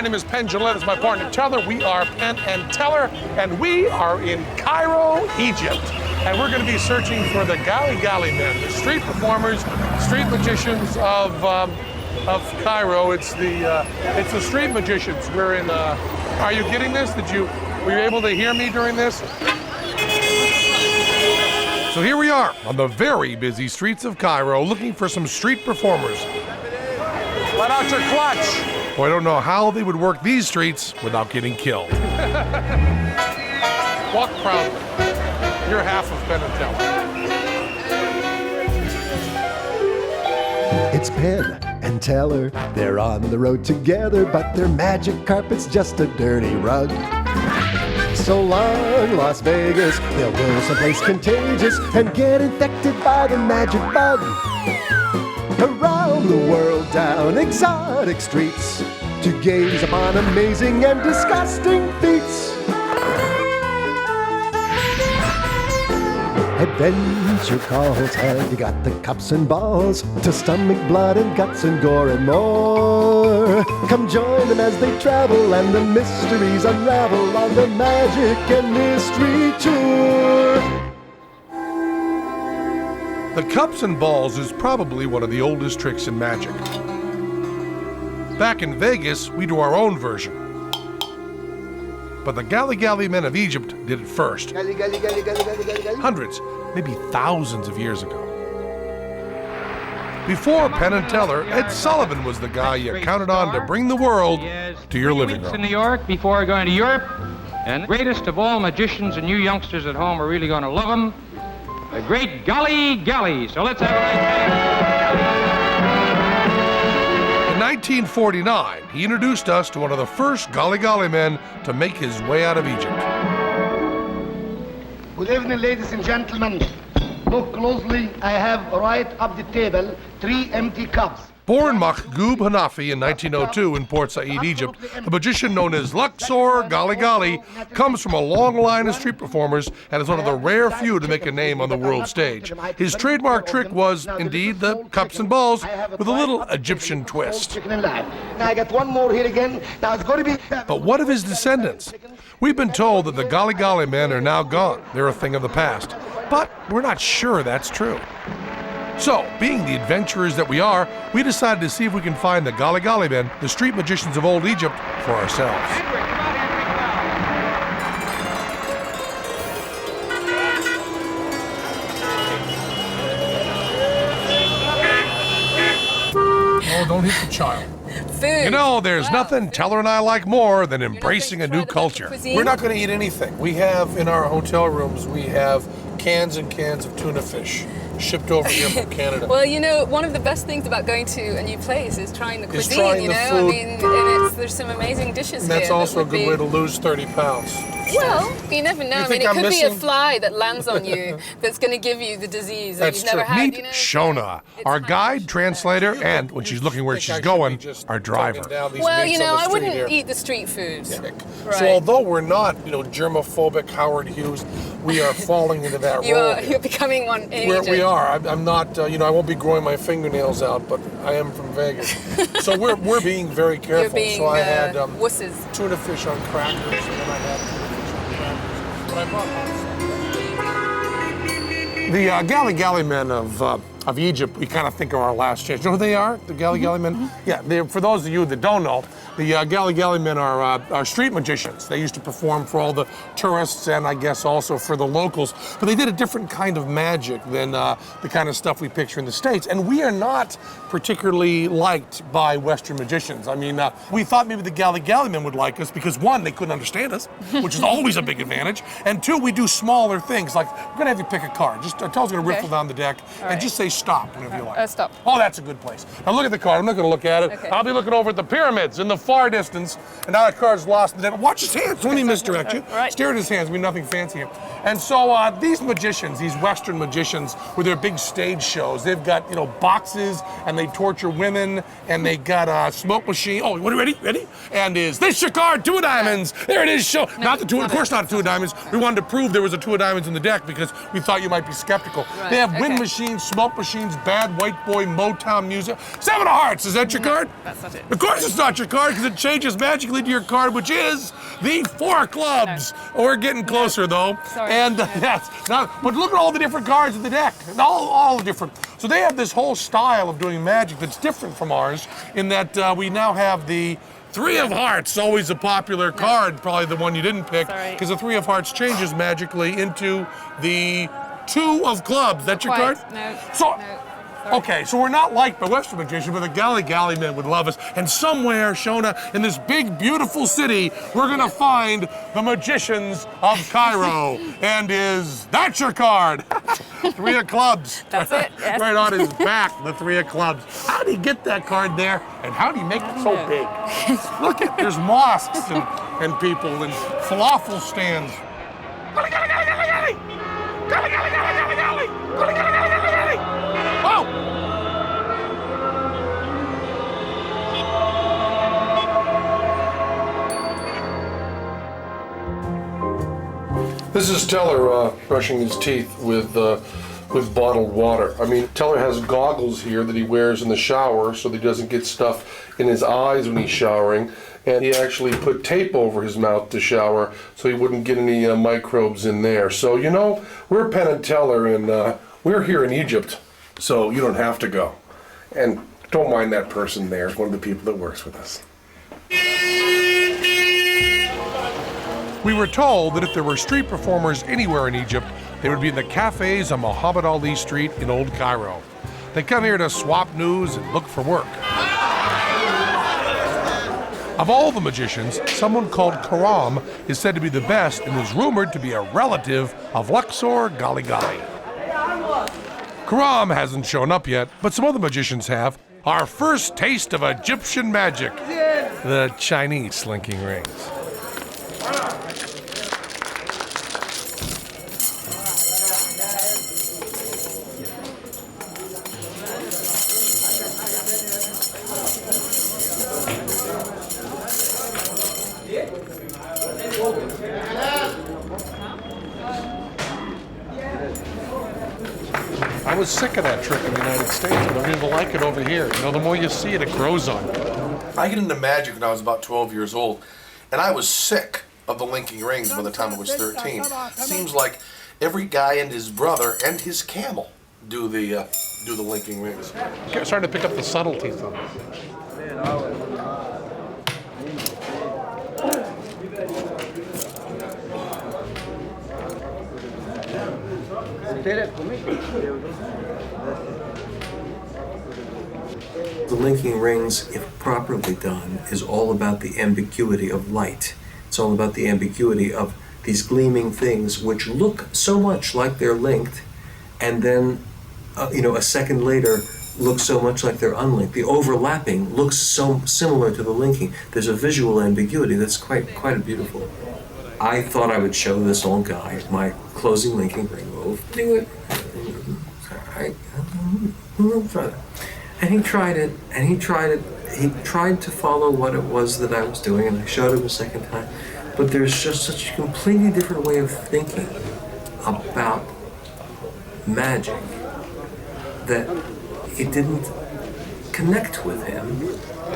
name is Penn Teller. It's my partner Teller. We are Penn and Teller, and we are in Cairo, Egypt. And we're going to be searching for the Gali Gali men, the street performers, street magicians of Cairo. It's the street magicians. We're in. Are you getting this? Were you able to hear me during this? So here we are on the very busy streets of Cairo, looking for some street performers. Let out your clutch. Well, I don't know how they would work these streets without getting killed. Walk proudly. You're half of Penn and Teller. It's Penn and Teller. They're on the road together, but their magic carpet's just a dirty rug. So long, Las Vegas. They'll go someplace contagious and get infected by the magic bug. Around the world, down exotic streets, to gaze upon amazing and disgusting feats. Adventure calls, have you got the cups and balls to stomach blood and guts and gore and more? Come join them as they travel and the mysteries unravel on the Magic and Mystery Tour. The cups and balls is probably one of the oldest tricks in magic. Back in Vegas, we do our own version. But the Gali Gali men of Egypt did it first. Gali Gali Gali Gali Gali Gali Gali. Hundreds, maybe thousands of years ago. Before Penn and Teller, Ed Sullivan was the guy you counted on to bring the world to your living room. In New York before going to Europe, and the greatest of all magicians and you youngsters at home are really going to love him, the great Gali Gali. So let's have a nice In 1949, he introduced us to one of the first Gali Gali men to make his way out of Egypt. Good evening, ladies and gentlemen. Look closely. I have right up the table 3 empty cups. Born Mahgoub Hanafi in 1902 in Port Said, Egypt, the magician known as Luxor Gali Gali comes from a long line of street performers and is one of the rare few to make a name on the world stage. His trademark trick was, indeed, the cups and balls with a little Egyptian twist. Now I got one more here again. Now it's going to be... But what of his descendants? We've been told that the Gali Gali men are now gone. They're a thing of the past. But we're not sure that's true. So, being the adventurers that we are, we decided to see if we can find the Gali Gali men, the street magicians of old Egypt, for ourselves. Oh, don't hit the child. Food. You know, there's nothing Teller and I like more than embracing a new culture. We're not going to eat anything. We have, in our hotel rooms, we have cans and cans of tuna fish shipped over here from Canada. Well, you know, one of the best things about going to a new place is trying the cuisine, trying you the know? food. I mean, and there's some amazing dishes And here. that's also a that good way to lose 30 pounds. Well, you never know. You I think mean, it I'm could be missing? a fly that lands on you that's going to give you the disease that That's you've never true. had, Meet you know? Shona, our guide, translator, and, when she's looking where she's going, our driver. Well, you know, I wouldn't eat the street foods. Right. So although we're not, germophobic Howard Hughes, we are falling into that role. You're becoming one in Egypt. We are. I'm not, I won't be growing my fingernails out, but I am from Vegas. So we're being very careful. You're being so I had wusses. tuna fish on crackers, and then I had tuna fish on crackers. But I brought the Gali Gali men of Egypt, we kind of think are our last chance. You know who they are? The Gali Gali men? Yeah, for those of you that don't know, the Gali Gali men are street magicians. They used to perform for all the tourists and I guess also for the locals, but they did a different kind of magic than the kind of stuff we picture in the States. And we are not particularly liked by Western magicians. I mean, we thought maybe the Gali Gali men would like us because one, they couldn't understand us, which is always a big advantage, and two, we do smaller things, like we're gonna have you pick a card. Just Tell's gonna riffle down the deck and just say stop whenever you like. Stop. Oh, that's a good place. Now look at the card. I'm not going to look at it. Okay. I'll be looking over at the pyramids in the far distance, and now that card's lost in the deck. Watch his hands. Don't let me misdirect you. Right. Stare at his hands. I mean, nothing fancy here. And so these magicians, these Western magicians, with their big stage shows, they've got boxes, and they torture women, and they got a smoke machine. Oh, what are you ready? And is this your card? 2 of diamonds. There it is. Show. No, not the two. Of course, not 2 of diamonds. We wanted to prove there was a 2 of diamonds in the deck because we thought you might be skeptical. Right. They have wind machines, smoke machines, bad white boy Motown music. 7 of hearts. Is that your card? That's not it. Of course it's not your card. because it changes magically to your card, which is the 4 clubs. No. We're getting closer, though. Sorry. And yes, but look at all the different cards in the deck. All different. So they have this whole style of doing magic that's different from ours in that we now have the 3 of Hearts, always a popular card, probably the one you didn't pick, because the 3 of Hearts changes magically into the 2 of Clubs. That's your card? No. So, no. okay, so we're not liked by Western magicians, but the Gali Gali men would love us. And somewhere, Shona, in this big, beautiful city, we're gonna find the magicians of Cairo. And that's your card? 3 of Clubs. That's it, yes. Right on his back, the 3 of Clubs. How do you get that card there? And how do you make it so big? Look at, there's mosques and people and falafel stands. Gali, gali, gali, gali, gali! Gali, gali, gali, gali, gali! Gali, gali, gali, gali, gali! Oh! This is Teller brushing his teeth with bottled water. I mean, Teller has goggles here that he wears in the shower so that he doesn't get stuff in his eyes when he's showering. And he actually put tape over his mouth to shower so he wouldn't get any microbes in there. So, you know, we're Penn Teller and we're here in Egypt, so you don't have to go. And don't mind that person there, one of the people that works with us. We were told that if there were street performers anywhere in Egypt, they would be in the cafes on Muhammad Ali Street in Old Cairo. They come here to swap news and look for work. Of all the magicians, someone called Karam is said to be the best and is rumored to be a relative of Luxor Gali Gali. Karam hasn't shown up yet, but some other magicians have. Our first taste of Egyptian magic, the Chinese slinking rings. I was sick of that trick in the United States. I don't even like it over here. You know, the more you see it, it grows on you. I got into magic when I was about 12 years old, and I was sick of the linking rings by the time I was 13. Seems like every guy and his brother and his camel do the linking rings. I'm starting to pick up the subtleties of it. The linking rings, if properly done, is all about the ambiguity of light. It's all about the ambiguity of these gleaming things which look so much like they're linked, and then, a second later, look so much like they're unlinked. The overlapping looks so similar to the linking. There's a visual ambiguity that's quite beautiful. I thought I would show this old guy my closing linking ring move. Do it. And he tried it, and he tried to follow what it was that I was doing, and I showed him a second time. But there's just such a completely different way of thinking about magic that it didn't connect with him. I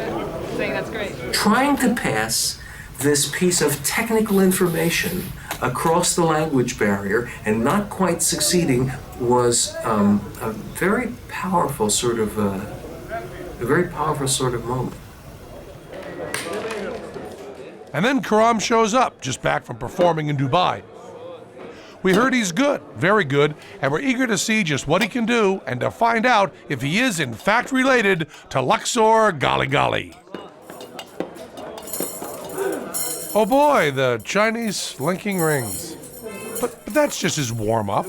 think that's great. Trying to pass this piece of technical information across the language barrier and not quite succeeding was a very powerful sort of moment. And then Karam shows up, just back from performing in Dubai. We heard he's good, very good, and we're eager to see just what he can do and to find out if he is in fact related to Luxor Gali Gali. Oh boy, the Chinese linking rings. But that's just his warm-up.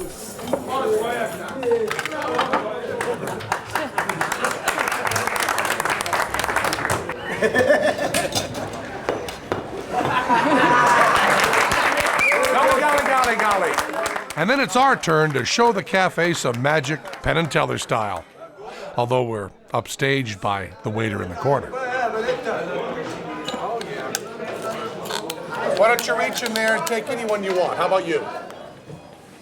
And then it's our turn to show the cafe some magic Penn and Teller style. Although we're upstaged by the waiter in the corner. Why don't you reach in there and take anyone you want? How about you?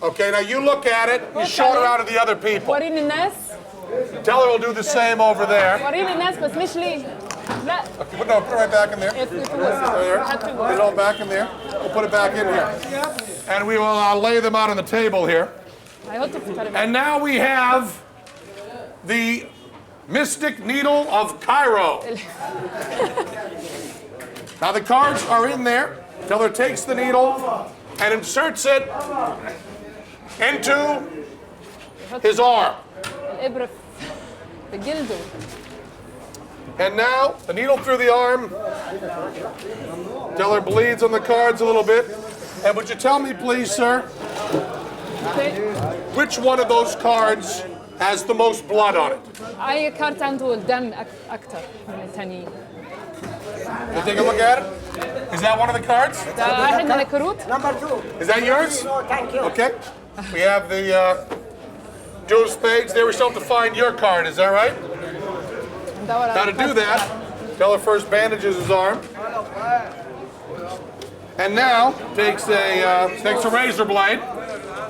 Okay, now you look at it, you show it around to the other people. وريني الناس. Teller will do the same over there. وريني الناس بس مش لي. لا No, put it right back in there. افرض Put it all back in there. We'll put it back in here. And we will lay them out on the table here. هيحطوا في الفرق. And now we have the Mystic Needle of Cairo. Now the cards are in there. Teller takes the needle and inserts it into his arm. الإبرة في جلده. And now the needle through the arm. Teller bleeds on the cards a little bit. And would you tell me, please, sir, which one of those cards has the most blood on it? أي كارت عنده الدم أكتر من التانيين. You take a look at it. Is that one of the cards? ده واحد من الكروت. Is that yours? Thank you. Okay. We have the Joe of Spades there. We still have to find your card. Is that right? ندور على Now to do that, Teller first bandages his arm. And now takes a razor blade.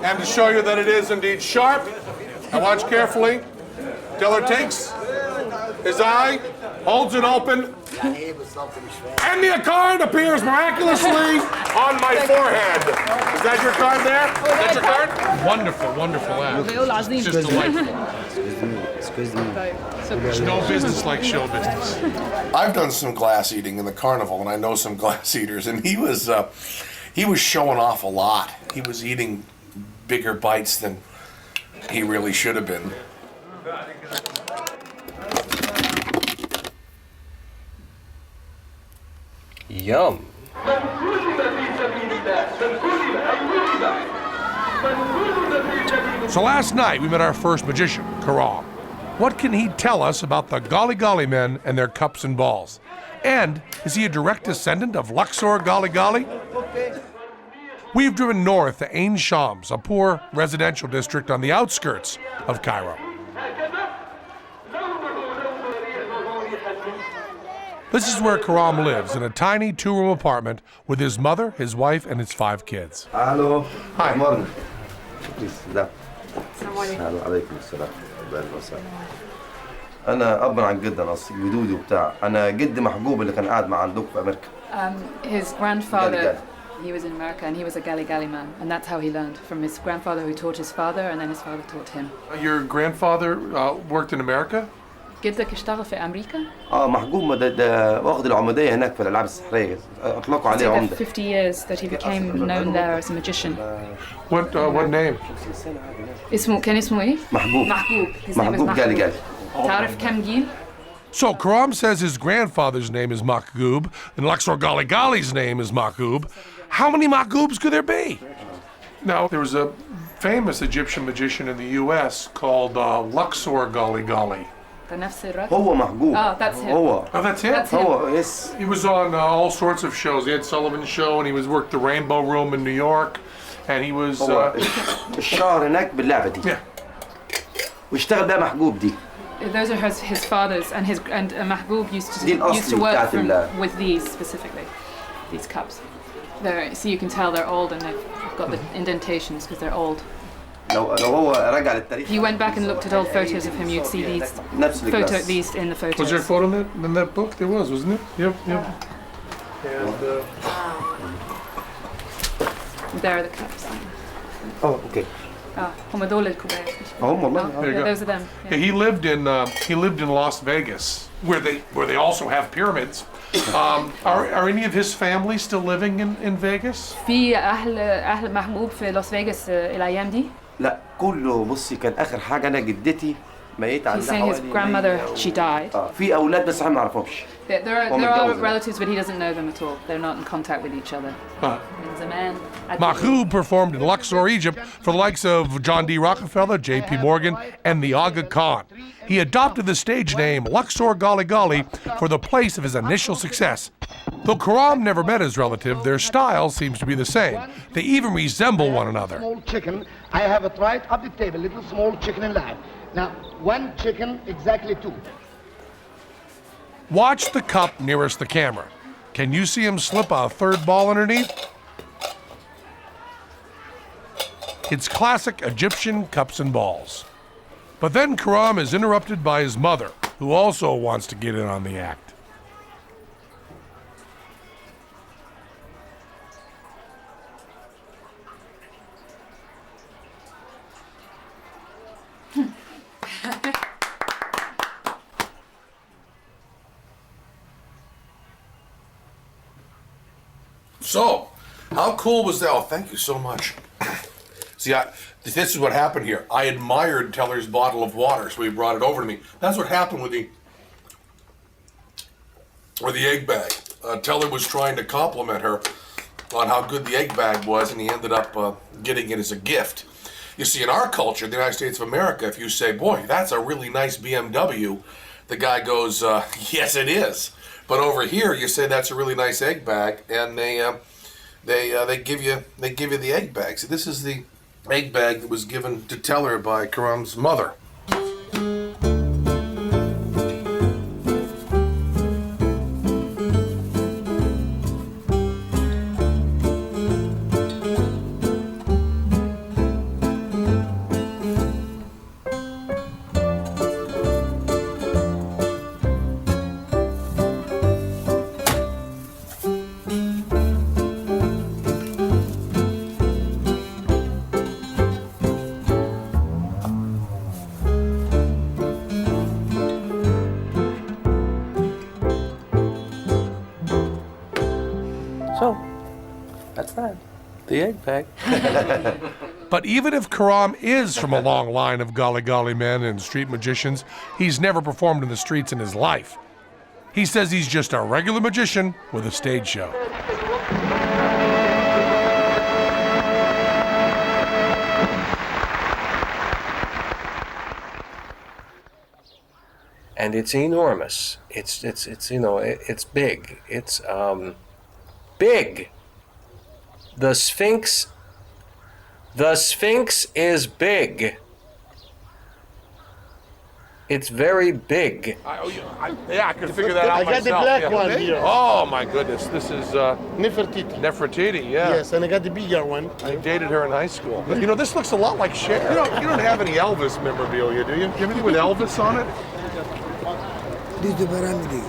And to show you that it is indeed sharp, now watch carefully. Teller takes his eye, holds it open, and the card appears miraculously on my forehead. Is that your card there? Is that your card? Wonderful, wonderful act. بيقول عظيم. It's just delightful. Excuse me. There's no business like show business. I've done some glass eating in the carnival, and I know some glass eaters, and he was showing off a lot. He was eating bigger bites than he really should have been. Yum. So last night we met our first magician, Karam. What can he tell us about the Gali Gali men and their cups and balls? And is he a direct descendant of Luxor Gali Gali? We've driven north to Ain Shams, a poor residential district on the outskirts of Cairo. This is where Karam lives, in a tiny two-room apartment with his mother, his wife, and his 5 kids. الو Hi. مرنا لا السلام عليكم. عليكم السلام اهلا وسهلا انا اب عن جد انا اصلي ودودي وبتاع انا جدي محجوب اللي كان قاعد مع عندكم في امريكا His grandfather, Gali he was in America and he was a Gali Gali man, and that's how he learned from his grandfather who taught his father, and then his father taught him. Your grandfather worked in America? جدك اشتغل في أمريكا. اه محجوب ده واخد العموديه هناك في الالعاب السحريه اطلقوا عليه It's عمده 50 years that he became known there as a magician. What name? كان اسمه إيه؟ محجوب محبوب. His name is محجوب جالي محبوب. جالي تعرف كم جيل؟ So Karam says his grandfather's name is Mahgoub, and Luxor Gali Gali's name is Mahgoub. How many Mahgoubs could there be? Now, there was a famous Egyptian magician in the U.S. called Luxor Gali Gali. ده نفس الرقم. هو محجوب that's him. هو Oh, that's him? That's him. هو يس He was on all sorts of shows. He had Sullivan's show, and he was worked the Rainbow Room in New York, and he was... هو الشهر هناك باللعبه دي yeah. واشتغل بقى محجوب دي Those are his father's, and Mahboub used دي to الأصلي work بتاعت with these specifically, these cups. So you can tell they're old and they've got the indentations because they're old. لو هو رجع للتاريخ If you went back and looked at old photos of him, you'd see نفس الجلاس these in the photos. Was there a photo in that book? There was, wasn't it? Yep, yep. And, There are the cups. اوكي هم دول الكوبايات. هم والله There you go. Those are them. Yeah, he lived in Las Vegas, where they also have pyramids. Are any of his family still living in Vegas? في أهل محبوب في لاس فيغاس الأيام دي. لا كله بصي كان اخر حاجه انا جدتي ميت He's عندها saying his حوالي grandmother, she died. في اولاد بس احنا ما نعرفهمش There are متجوز. relatives, but he doesn't know them at all. They're not in contact with each other. There's a man. Mahfouz performed in Luxor, Egypt for the likes of John D. Rockefeller, J.P. Morgan, and the Aga Khan. He adopted the stage name Luxor Gali Gali for the place of his initial success. Though Karam never met his relative, their style seems to be the same. They even resemble one another. Small chicken, I have it right up the table, little small chicken in line. Now, one chicken, exactly 2. Watch the cup nearest the camera. Can you see him slip a third ball underneath? It's classic Egyptian cups and balls. But then Karam is interrupted by his mother, who also wants to get in on the act. So, how cool was that? Oh, thank you so much. See, this is what happened here. I admired Teller's bottle of water, so he brought it over to me. That's what happened with the egg bag. Teller was trying to compliment her on how good the egg bag was, and he ended up getting it as a gift. You see, in our culture, the United States of America, if you say, boy, that's a really nice BMW, the guy goes, yes, it is. But over here, you say that's a really nice egg bag, and they give you the egg bag. See, this is the egg bag that was given to Teller by Karam's mother. So, that's that. The egg bag. But even if Karam is from a long line of Gali Gali men and street magicians, he's never performed in the streets in his life. He says he's just a regular magician with a stage show. And it's enormous. It's you know, it's big. It's big. The Sphinx is big. It's very big. I can figure that out I got the black one here. Oh my goodness, this is Nefertiti. Nefertiti, yeah. Yes, and I got the bigger one. I dated her in high school. But, you know, this looks a lot like Cher. You don't have any Elvis memorabilia, do you? Do you have anything with Elvis on it? This is the pyramid.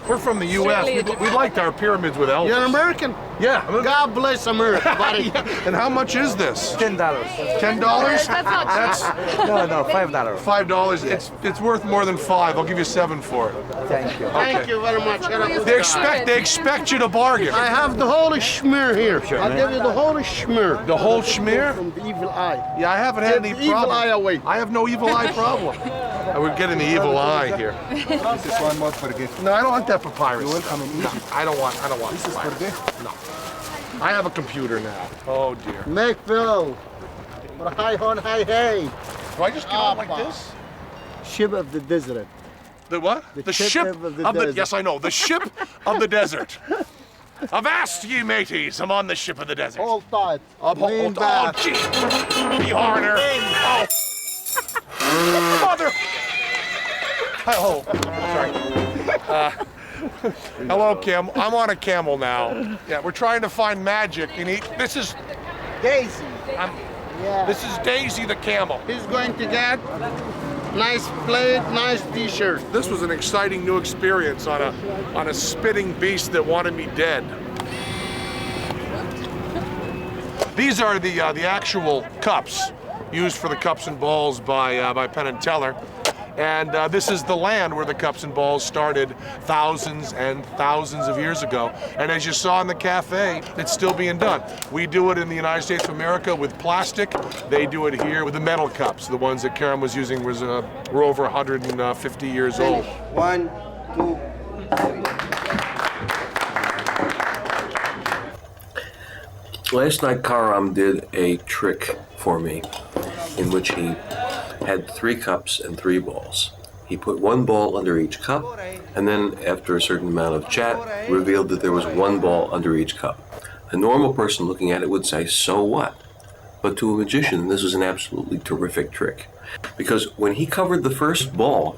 We're from the U.S. We liked our pyramids with Elvis. You're American? Yeah. God bless America, buddy. And how much is this? $10. $10? That's not That's No, $5. $5. It's worth more than $5. I'll give you $7 for it. Thank you. Thank you very much. They expect you to bargain. I have the whole schmear here. I'll give you the whole schmear. The whole schmear? From the evil eye. Yeah, I haven't had Get any the evil problem. eye away. I have no evil eye problem. We're getting the evil eye here. This is one more for gift. No, I don't want that papyrus. You're welcome in No, Egypt. I don't want This is for papyrus. gift. No. I have a computer now. Oh dear. Macville. Hi, hon, hi, hey. Do I just get on like this? Ship of the desert. The what? The ship ship of the desert. Yes, I know. The ship of the desert. Avast, ye mateys! I'm on the ship of the desert. Hold tight. Oh, Lean back. gee. Be harder. Oh. Mother. Oh, sorry. Hello, Kim. I'm on a camel now. Yeah, we're trying to find magic. This is Daisy. Yeah. This is Daisy the camel. He's going to get nice plate, nice t-shirt. This was an exciting new experience on a spitting beast that wanted me dead. These are the actual cups used for the cups and balls by Penn Teller. And this is the land where the cups and balls started thousands and thousands of years ago. And as you saw in the cafe, it's still being done. We do it in the United States of America with plastic. They do it here with the metal cups. The ones that Karam was using were over 150 years old. 1, 2, 3. Last night, Karam did a trick for me in which he had 3 cups and 3 balls. He put 1 ball under each cup, and then after a certain amount of chat, revealed that there was 1 ball under each cup. A normal person looking at it would say, so what? But to a magician, this was an absolutely terrific trick. Because when he covered the first ball,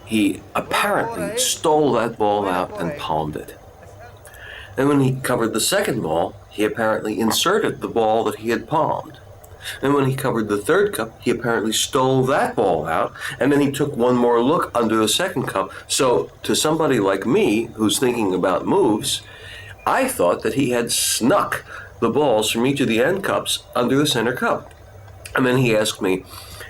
he apparently stole that ball out and palmed it. And when he covered the second ball, he apparently inserted the ball that he had palmed. And when he covered the third cup, he apparently stole that ball out, and then he took one more look under the second cup. So to somebody like me, who's thinking about moves, I thought that he had snuck the balls from each of the end cups under the center cup. And then he asked me,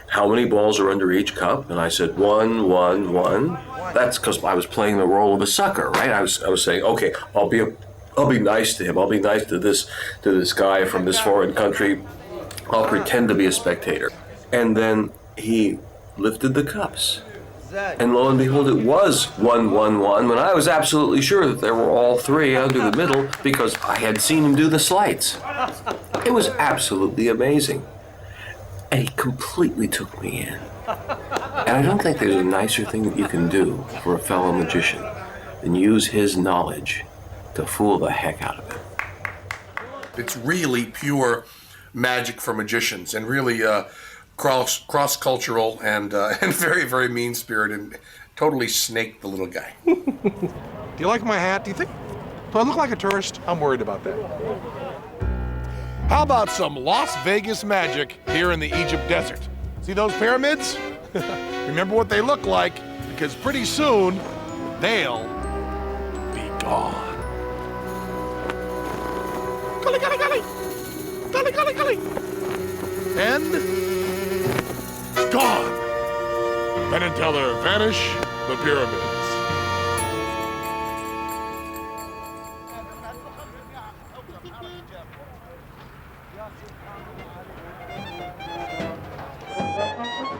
how many balls are under each cup? And I said, 1, 1, 1. That's because I was playing the role of a sucker, right? I was saying, okay, I'll be nice to him. I'll be nice to this guy from this foreign country. I'll pretend to be a spectator. And then he lifted the cups. And lo and behold, it was 1, 1, 1, when I was absolutely sure that there were all 3 under the middle because I had seen him do the sleights. It was absolutely amazing. And he completely took me in. And I don't think there's a nicer thing that you can do for a fellow magician than use his knowledge to fool the heck out of him. It's really pure magic for magicians, and really cross-cultural and very, very mean-spirited, and totally snaked the little guy. Do you like my hat? Do I look like a tourist? I'm worried about that. How about some Las Vegas magic here in the Egypt desert? See those pyramids? Remember what they look like, because pretty soon they'll be gone. Gali, gali, gali! Gali, gali, gali! And gone. Penn Teller vanish the pyramids.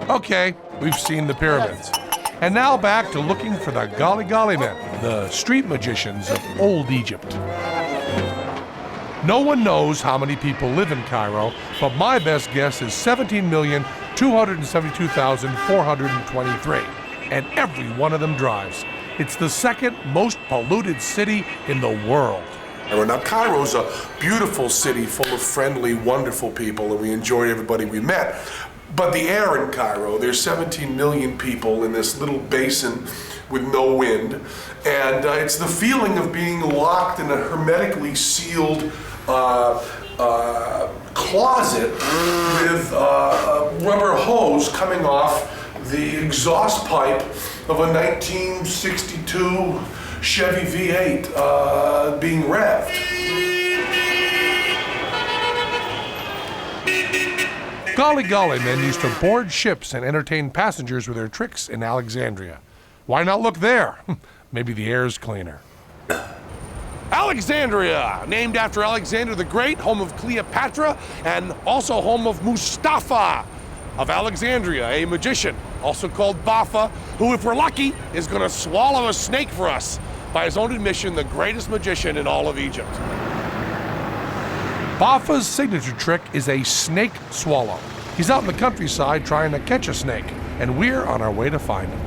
Okay, we've seen the pyramids. And now back to looking for the Gali Gali men, the street magicians of old Egypt. No one knows how many people live in Cairo, but my best guess is 17,272,423. And every one of them drives. It's the second most polluted city in the world. Now, Cairo's a beautiful city full of friendly, wonderful people, and we enjoyed everybody we met. But the air in Cairo, there's 17 million people in this little basin with no wind, and it's the feeling of being locked in a hermetically sealed closet with a rubber hose coming off the exhaust pipe of a 1962 Chevy V8 being revved. Gali Gali men used to board ships and entertain passengers with their tricks in Alexandria. Why not look there? Maybe the air's cleaner. Alexandria, named after Alexander the Great, home of Cleopatra, and also home of Mustafa of Alexandria, a magician, also called Bafa, who, if we're lucky, is going to swallow a snake for us. By his own admission, the greatest magician in all of Egypt. Bafa's signature trick is a snake swallow. He's out in the countryside trying to catch a snake, and we're on our way to find him.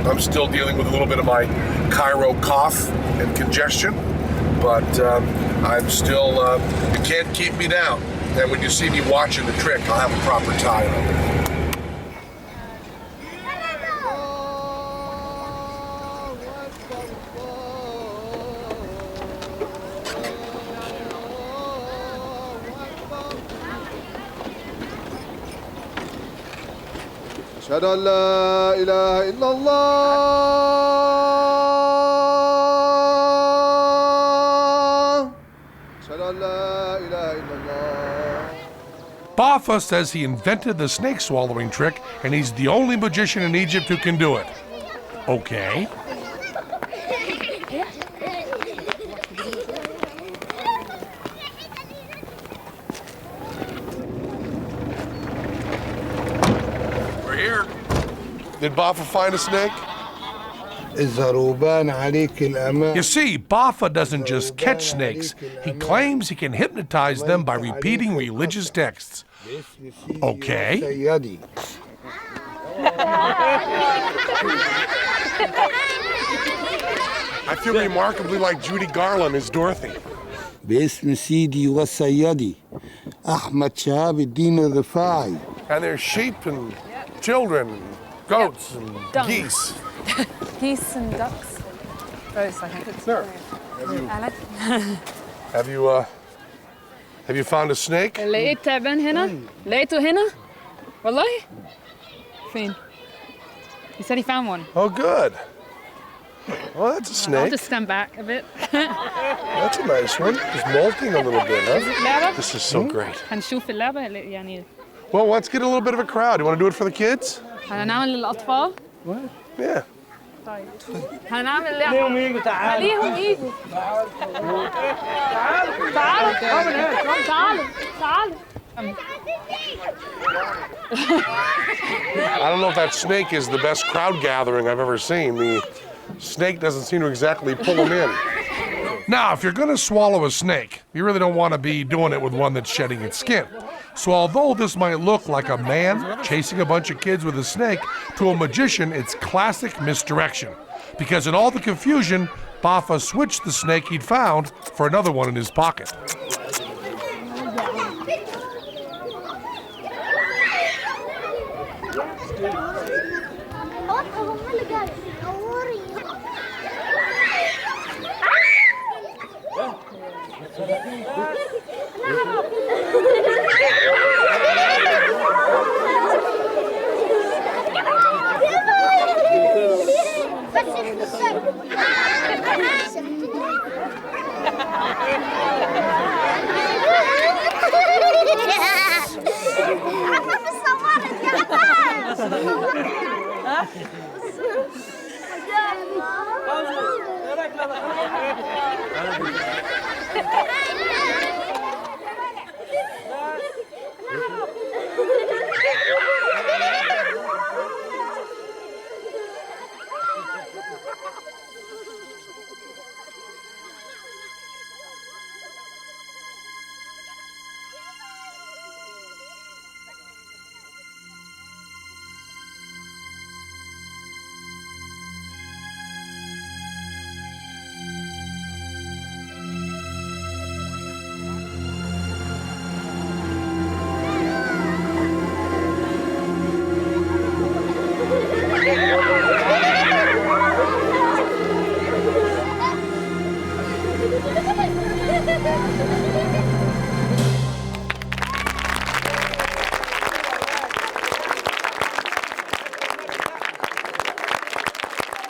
I'm still dealing with a little bit of my Cairo cough and congestion, but I'm still, you can't keep me down. And when you see me watching the trick, I'll have a proper tie on. أشهد أن لا إله إلا الله أشهد أن لا إله إلا الله. Bafa says he invented the snake swallowing trick, and he's the only magician in Egypt who can do it. Okay. We're here. Did Bafa find a snake? You see, Bafa doesn't just catch snakes. He claims he can hypnotize them by repeating religious texts. Okay. I feel remarkably like Judy Garland as Dorothy. باسم سيدي وسيدي أحمد شهاب الدين الرفاعي. And there's sheep and children, and goats and geese. Geese and ducks. Both, I think. Sure. Have you found a snake? لقيت تعبان هنا؟ لقيته هنا؟ والله؟ فين? He said he found one. Oh, good. Well, that's a snake. I'll just stand back a bit. That's a nice one. It's molting a little bit, huh? This is so great. هنشوف اللعبة يعني Well, let's get a little bit of a crowd. You want to do it for the kids? هنعمل للأطفال. Yeah. طيب. هنعمل خليهم يجوا تعالوا. خليهم يجوا. تعالوا. تعالوا. تعالوا. I don't know if that snake is the best crowd gathering I've ever seen. The snake doesn't seem to exactly pull them in. Now, if you're going to swallow a snake, you really don't want to be doing it with one that's shedding its skin. So although this might look like a man chasing a bunch of kids with a snake, to a magician, it's classic misdirection. Because in all the confusion, Bafa switched the snake he'd found for another one in his pocket.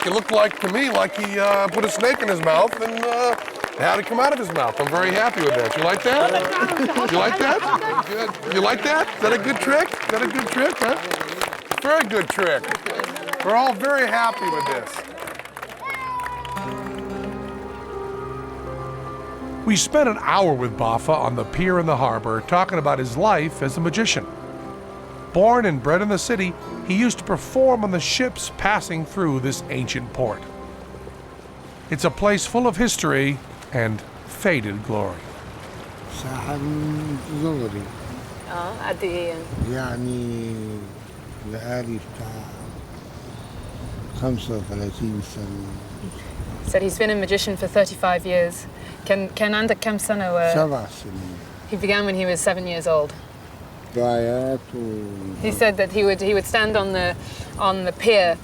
It looked like to me like he put a snake in his mouth and had it come out of his mouth. I'm very happy with that. You like that? You like that? Good. You like that? Is that a good trick? Is that a good trick, huh? Very good trick. We're all very happy with this. We spent an hour with Bafa on the pier in the harbor talking about his life as a magician. Born and bred in the city, he used to perform on the ships passing through this ancient port. It's a place full of history and faded glory. ساحة من صغري قد إيه يعني؟ يعني بقالي بتاع 35 سنة. Said he's been a magician for 35 years. كان عندك كم سنة 7 سنين. He began when he was 7 years old. دعايات He said that he would stand on the pier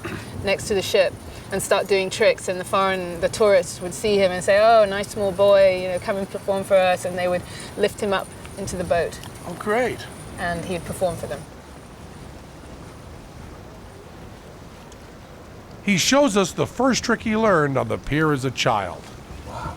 next to the ship and start doing tricks, and the tourists would see him and say, "Oh, nice small boy, you know, come and perform for us," and they would lift him up into the boat. Oh, great. And he'd perform for them. He shows us the first trick he learned on the pier as a child. Wow.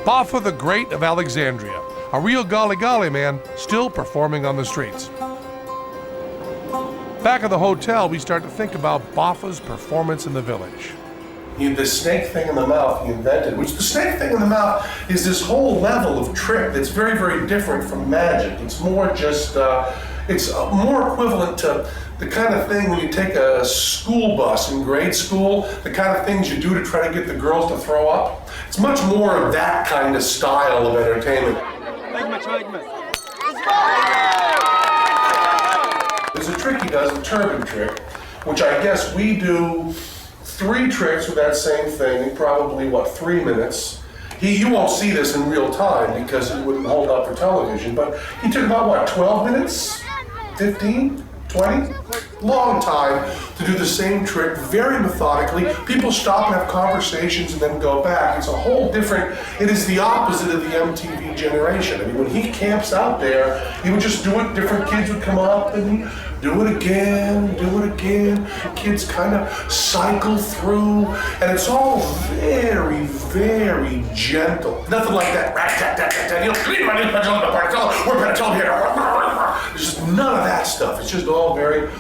Bafa the Great of Alexandria, a real Gali Gali man, still performing on the streets. Back at the hotel, we start to think about Bafa's performance in the village. The snake thing in the mouth he invented, which the snake thing in the mouth is this whole level of trick that's very, very different from magic. It's more just, it's more equivalent to the kind of thing when you take a school bus in grade school, the kind of things you do to try to get the girls to throw up. It's much more of that kind of style of entertainment. There's a trick he does, a turban trick, which I guess we do 3 tricks with that same thing in probably, 3 minutes. You won't see this in real time because it wouldn't hold up for television, but he took about, 12 minutes? 15? 20? long time to do the same trick very methodically. People stop and have conversations and then go back. It's a whole different, it is the opposite of the MTV generation. I mean, when he camps out there, he would just do it, different kids would come up and do it again, do it again. Kids kind of cycle through, and it's all very, very gentle. Nothing like that, rat-tat-tat-tat-tat, you know, we're Penn Teller here. There's just none of that stuff. It's just all very,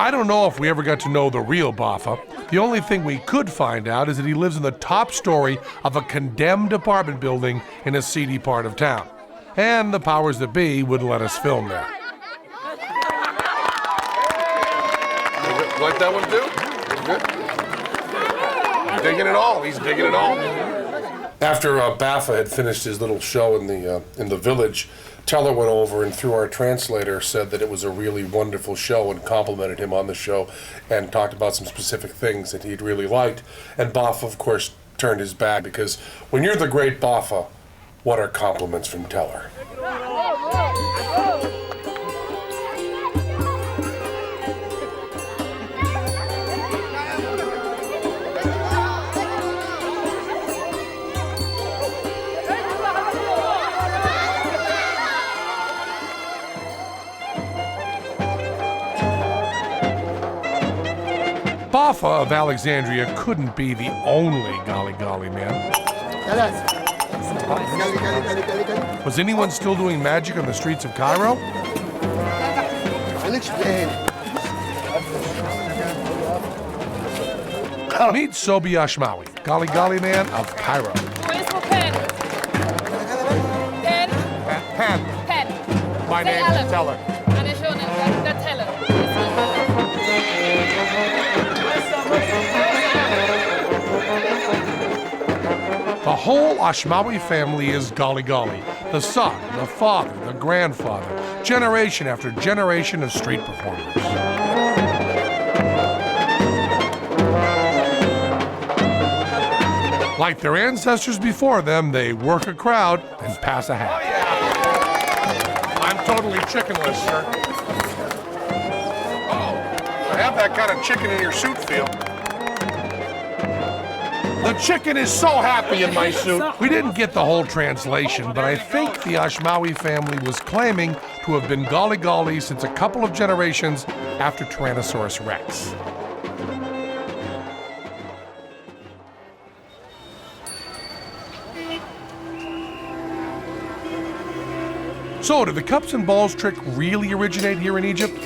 I don't know if we ever got to know the real Baffa. The only thing we could find out is that he lives in the top story of a condemned apartment building in a seedy part of town. And the powers that be wouldn't let us film there. Like that one too? Good? He's digging it all. He's digging it all. After Baffa had finished his little show in the village, Teller went over and through our translator said that it was a really wonderful show and complimented him on the show and talked about some specific things that he'd really liked. And Baffa, of course, turned his back because when you're the great Baffa, what are compliments from Teller? Baffa of Alexandria couldn't be the only Gali Gali man. Was anyone still doing magic on the streets of Cairo? Meet Sobi Ashmawi, Gali Gali man of Cairo. Pen. Pen. Pen. My name is Teller. And it's your name, the Teller. The whole Ashmawi family is Gali Gali. The son, the father, the grandfather, generation after generation of street performers. Like their ancestors before them, they work a crowd and pass a hat. Oh, yeah. I'm totally chickenless, sir. Oh, I have that kind of chicken in your suit feel. The chicken is so happy in my suit. We didn't get the whole translation, but I think the Ashmawi family was claiming to have been Gali Gali since a couple of generations after Tyrannosaurus Rex. So, did the cups and balls trick really originate here in Egypt?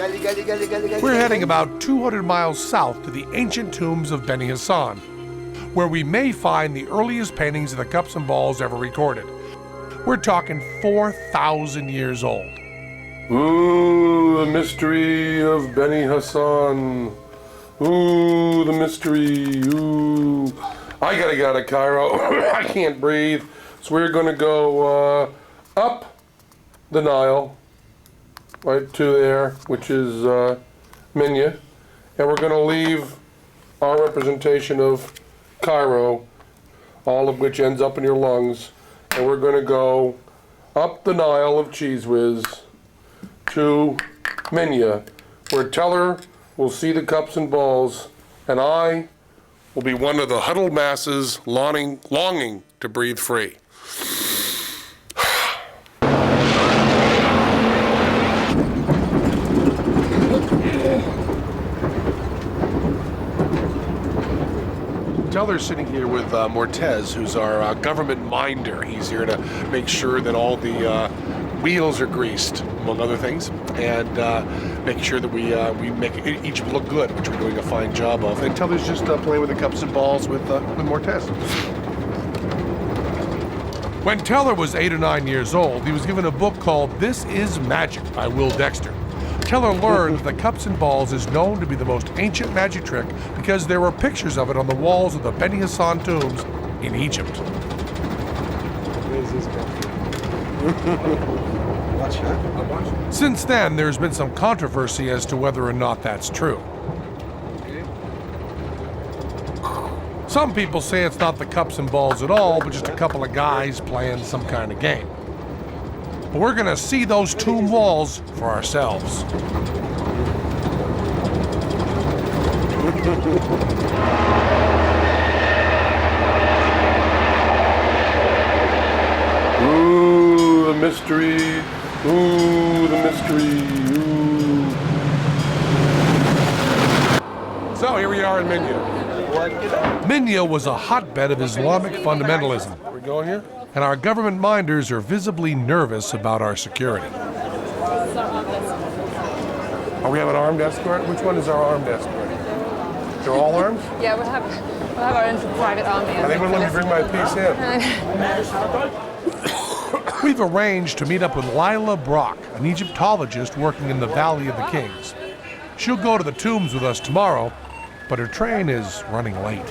We're heading about 200 miles south to the ancient tombs of Beni Hassan, where we may find the earliest paintings of the cups and balls ever recorded. We're talking 4,000 years old. Ooh, the mystery of Beni Hassan. Ooh, the mystery. Ooh. I gotta get out of Cairo. I can't breathe. So we're gonna go up the Nile, right to there, which is Minya. And we're gonna leave our representation of Cairo, all of which ends up in your lungs, and we're going to go up the Nile of Cheese Whiz to Minya, where Teller will see the cups and balls, and I will be one of the huddled masses longing to breathe free. Teller's sitting here with Mortez, who's our government minder. He's here to make sure that all the wheels are greased, among other things, and make sure that we make Egypt look good, which we're doing a fine job of. And Teller's just playing with the cups and balls with Mortez. When Teller was 8 or 9 years old, he was given a book called This Is Magic by Will Dexter. Teller learned that cups and balls is known to be the most ancient magic trick because there were pictures of it on the walls of the Beni Hassan tombs in Egypt. Since then, there's been some controversy as to whether or not that's true. Some people say it's not the cups and balls at all, but just a couple of guys playing some kind of game. But we're gonna see those tomb walls for ourselves. Ooh, the mystery. Ooh, the mystery. Ooh. So here we are in Minya. Minya was a hotbed of Islamic fundamentalism. Are we going here? And our government minders are visibly nervous about our security. Are we have an armed escort? Which one is our armed escort? They're all armed? Yeah, we'll have our own private army. I think we'll let me bring my piece in. We've arranged to meet up with Lila Brock, an Egyptologist working in the Valley of the Kings. She'll go to the tombs with us tomorrow, but her train is running late.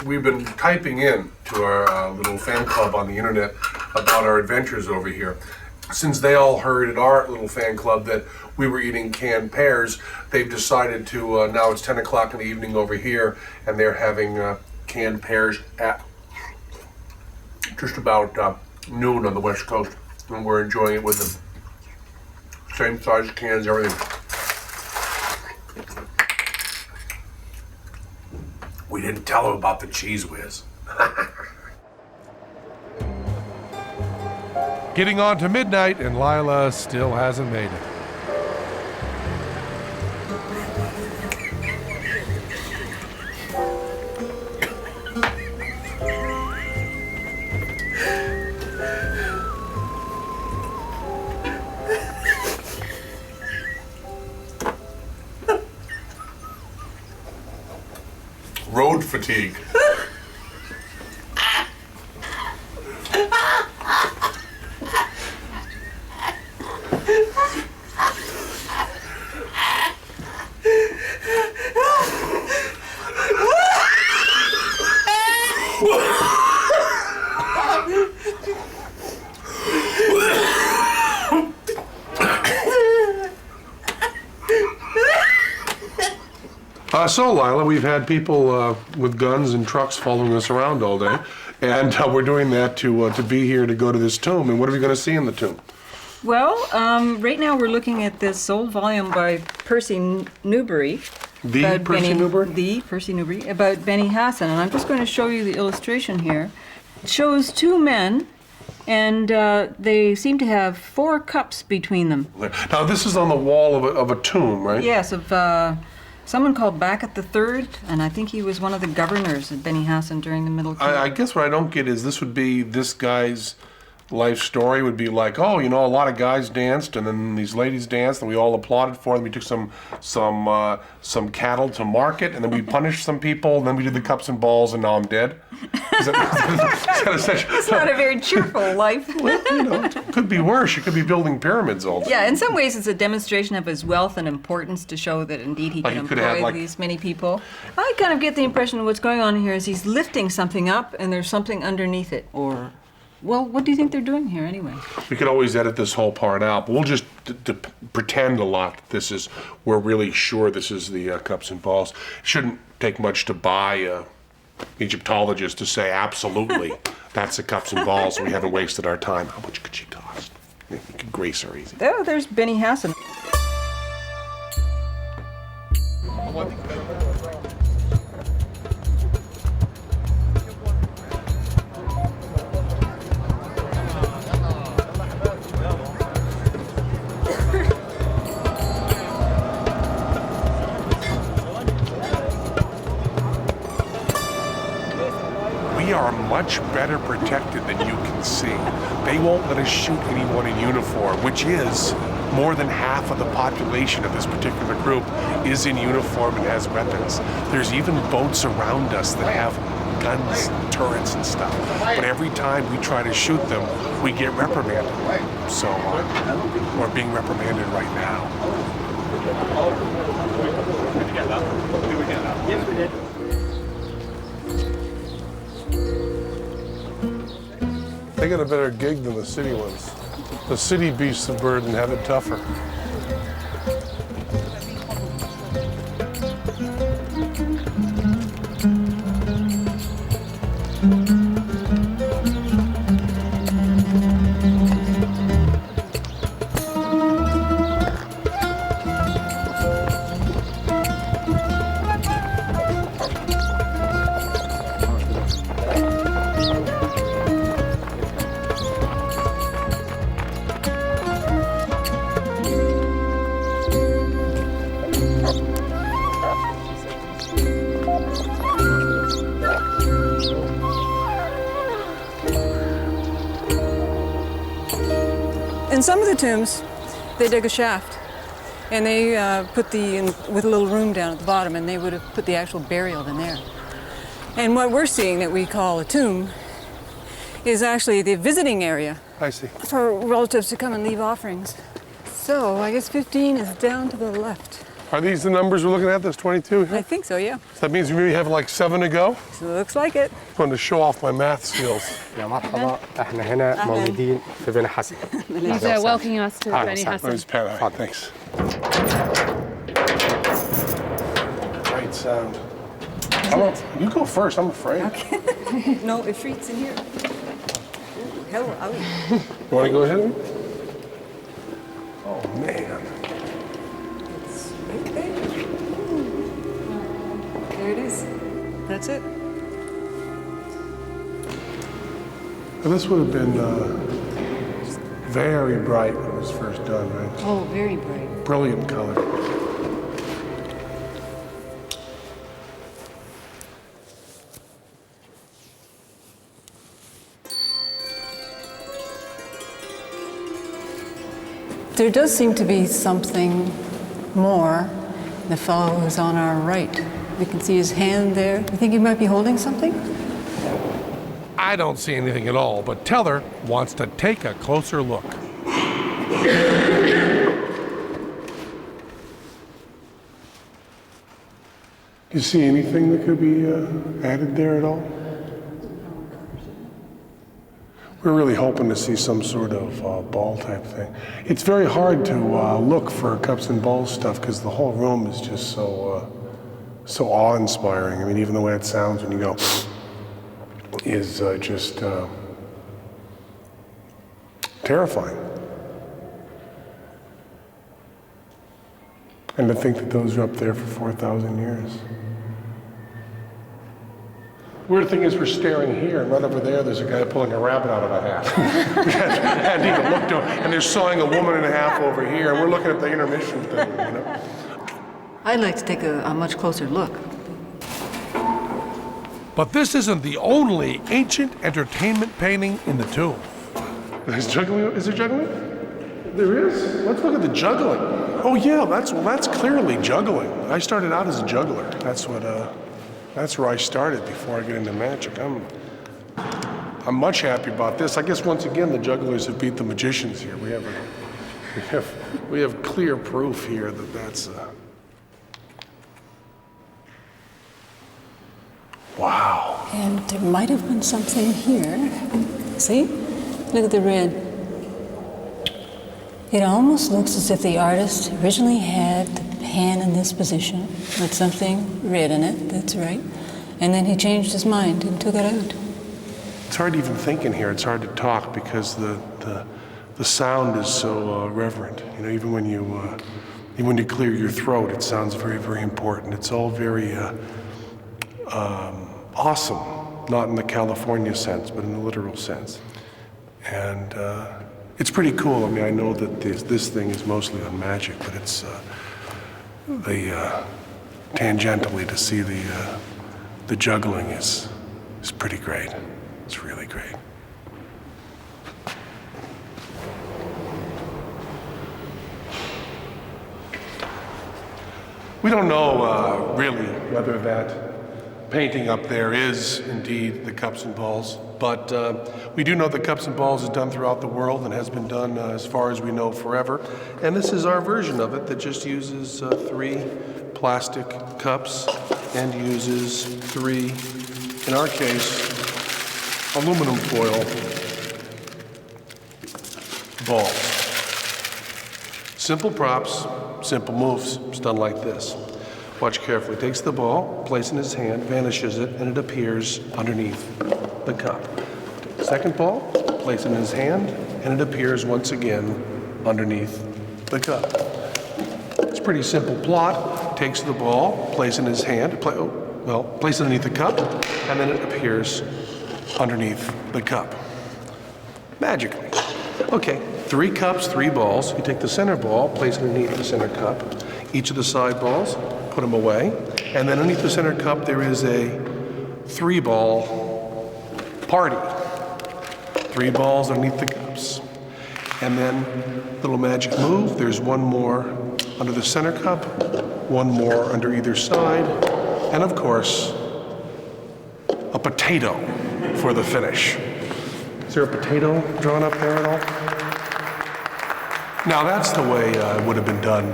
We've been typing in to our little fan club on the internet about our adventures over here. Since they all heard at our little fan club that we were eating canned pears, they've decided to, now it's 10 o'clock in the evening over here, and they're having canned pears at just about noon on the West Coast, and we're enjoying it with them. Same size cans, everything. We didn't tell them about the cheese whiz. Getting on to midnight, and Lila still hasn't made it. Road fatigue. So, Lila, we've had people with guns and trucks following us around all day, and we're doing that to be here to go to this tomb. And what are we going to see in the tomb? Well, right now we're looking at this old volume by Percy Newbury. The Percy Newbury, about Beni Hassan. And I'm just going to show you the illustration here. It shows two men, and they seem to have 4 cups between them. Now, this is on the wall of a tomb, right? Yes, of someone called Bakat III, and I think he was one of the governors of Beni Hassan during the Middle Kingdom. I guess what I don't get is this would be this guy's life story would be like, oh, you know, a lot of guys danced, and then these ladies danced, and we all applauded for them. We took some cattle to market, and then we punished some people, and then we did the cups and balls, and now I'm dead. Is that essentially? It's not a very cheerful life. Well, you know, it could be worse. You could be building pyramids all day. Yeah, in some ways it's a demonstration of his wealth and importance to show that indeed he can employ these many people. I kind of get the impression of what's going on here is he's lifting something up and there's something underneath it. Or, well, what do you think they're doing here anyway? We could always edit this whole part out, but we'll just pretend a lot that we're really sure this is the cups and balls. It shouldn't take much to buy Egyptologist to say absolutely that's the cups and balls, so we haven't wasted our time. How much could she cost? You could grace her easy. Oh, there's Beni Hassan. We are much better protected than you can see. They won't let us shoot anyone in uniform, which is more than half of the population of this particular group is in uniform and has weapons. There's even boats around us that have guns, turrets, and stuff. But every time we try to shoot them, we get reprimanded. So we're being reprimanded right now. Yes, we did. got a better gig than the city ones. The city beasts of burden have it tougher. In some of the tombs, they dig a shaft, and they with a little room down at the bottom, and they would have put the actual burial in there. And what we're seeing that we call a tomb is actually the visiting area. I see. For relatives to come and leave offerings. So I guess 15 is down to the left. Are these the numbers we're looking at? There's 22 here? I think so, yeah. So that means we maybe have like 7 to go? So it looks like it. I wanted to show off my math skills. يا مرحبا احنا هنا موجودين في بني حسن. He's welcoming us to Beni Hassan. Thanks. Great sound. You go first, I'm afraid. Okay. No, Ifrit's in here. Ooh, hello, Ali. You want to go ahead of me? Oh, man. It's right there. There it is. That's it. This would have been very bright when it was first done, right? Oh, very bright. Brilliant color. There does seem to be something more. The fellow who's on our right. We can see his hand there. You think he might be holding something? I don't see anything at all, but Teller wants to take a closer look. You see anything that could be added there at all? We're really hoping to see some sort of ball type thing. It's very hard to look for cups and balls stuff because the whole room is just so awe-inspiring. I mean, even the way it sounds when you go is just terrifying. And to think that those are up there for 4,000 years. Weird thing is we're staring here, and right over there's a guy pulling a rabbit out of a hat. And he can look to him, and they're sawing a woman in half over here, and we're looking at the intermission thing, you know? I'd like to take a much closer look. But this isn't the only ancient entertainment painting in the tomb. Is there juggling? There is? Let's look at the juggling. Oh yeah, that's clearly juggling. I started out as a juggler. That's where I started before I get into magic. I'm much happy about this. I guess once again the jugglers have beat the magicians here. We have clear proof here that that's. Wow. And there might have been something here. See? Look at the red. It almost looks as if the artist originally had the hand in this position with something red in it, that's right. And then he changed his mind and took it out. It's hard to even think in here. It's hard to talk because the sound is so reverent. You know, even when you clear your throat, it sounds very, very important. It's all very awesome, not in the California sense, but in the literal sense. And it's pretty cool. I mean, I know that this thing is mostly on magic, but it's tangentially to see the juggling is pretty great. It's really great. We don't know really whether that painting up there is indeed the cups and balls, but we do know that cups and balls is done throughout the world and has been done as far as we know forever. And this is our version of it that just uses 3 plastic cups and uses 3, in our case, aluminum foil balls. Simple props, simple moves. It's done like this. Watch carefully. Takes the ball, places it in his hand, vanishes it, and it appears underneath the cup. Take the second ball, place it in his hand, and it appears once again underneath the cup. It's a pretty simple plot. Takes the ball, places it in his hand, place it underneath the cup, and then it appears underneath the cup. Magically. Okay, 3 cups, 3 balls. You take the center ball, place it underneath the center cup. Each of the side balls, put them away. And then underneath the center cup, there is a 3-ball party. 3 balls underneath the cups. And then, little magic move, there's 1 more under the center cup, 1 more under either side, and of course, a potato for the finish. Is there a potato drawn up there at all? Now that's the way it would have been done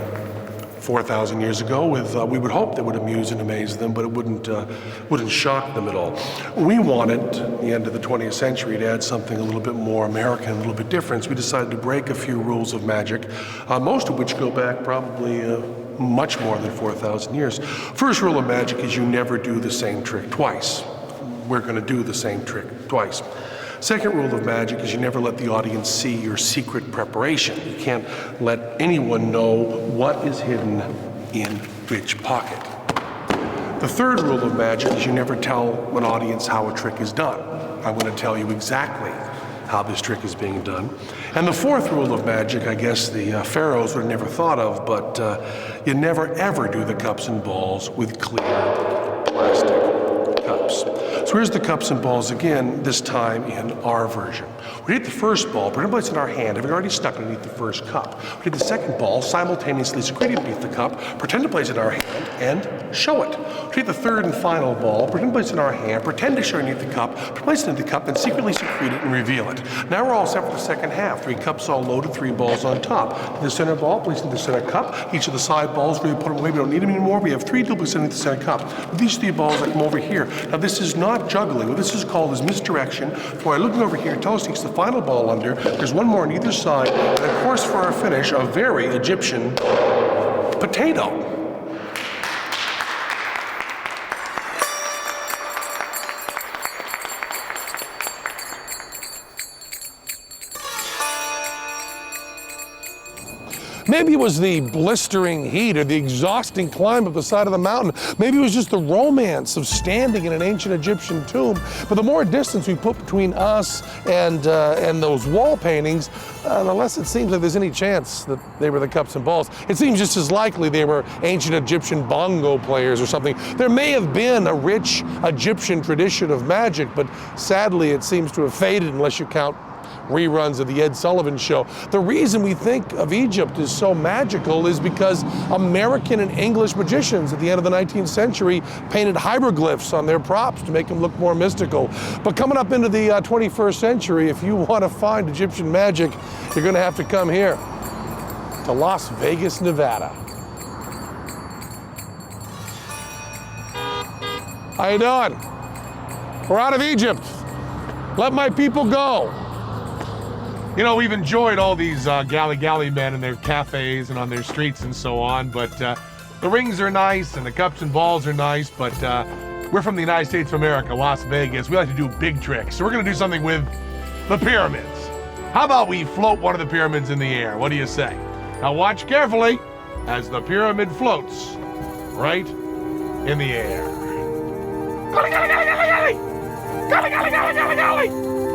4,000 years ago. We would hope that would amuse and amaze them, but it wouldn't shock them at all. We wanted, at the end of the 20th century, to add something a little bit more American, a little bit different. So we decided to break a few rules of magic, most of which go back probably much more than 4,000 years. First rule of magic is you never do the same trick twice. We're going to do the same trick twice. Second rule of magic is you never let the audience see your secret preparation. You can't let anyone know what is hidden in which pocket. The third rule of magic is you never tell an audience how a trick is done. I'm going to tell you exactly how this trick is being done. And the fourth rule of magic, I guess the pharaohs would have never thought of, but you never ever do the cups and balls with clear plastic cups. So here's the cups and balls again, this time in our version. We hit the first ball, pretend to place it in our hand, we've already stuck underneath the first cup. We hit the second ball, simultaneously secreted beneath the cup, pretend to place it in our hand, and show it. We hit the third and final ball, pretend to place it in our hand, pretend to show it underneath the cup, place it in the cup, and secretly secrete it and reveal it. Now we're all set for the second half. 3 cups all loaded, 3 balls on top. The center ball, place it in the center cup. Each of the side balls, we put them away, we don't need them anymore. We have 3 duplicates underneath the center cup. With these 3 balls, I come over here. Now this is not juggling. What this is called is misdirection. For looking over here, Teller takes the final ball under. There's 1 more on either side. And of course, for our finish, a very Egyptian potato. Maybe it was the blistering heat or the exhausting climb up the side of the mountain. Maybe it was just the romance of standing in an ancient Egyptian tomb. But the more distance we put between us and those wall paintings, the less it seems like there's any chance that they were the cups and balls. It seems just as likely they were ancient Egyptian bongo players or something. There may have been a rich Egyptian tradition of magic, but sadly it seems to have faded unless you count reruns of the Ed Sullivan Show. The reason we think of Egypt as so magical is because American and English magicians at the end of the 19th century painted hieroglyphs on their props to make them look more mystical. But coming up into the 21st century, if you want to find Egyptian magic, you're going to have to come here to Las Vegas, Nevada. How you doing? We're out of Egypt. Let my people go. You know, we've enjoyed all these Gali Gali men in their cafes and on their streets and so on, but the rings are nice and the cups and balls are nice, but we're from the United States of America, Las Vegas. We like to do big tricks, so we're gonna do something with the pyramids. How about we float one of the pyramids in the air? What do you say? Now watch carefully as the pyramid floats right in the air. Gali Gali Gali Gali Gali! Gali Gali Gali Gali Gali!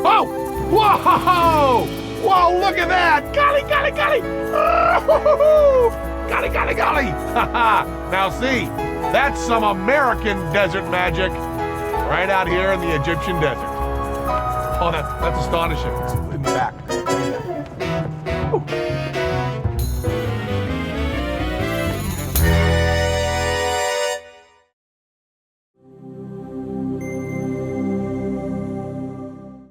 Oh! Whoa! Whoa, look at that! Gali, Gali, Gali! Oh, Gali, Gali, Gali! Now see, that's some American desert magic right out here in the Egyptian desert. Oh, that's astonishing.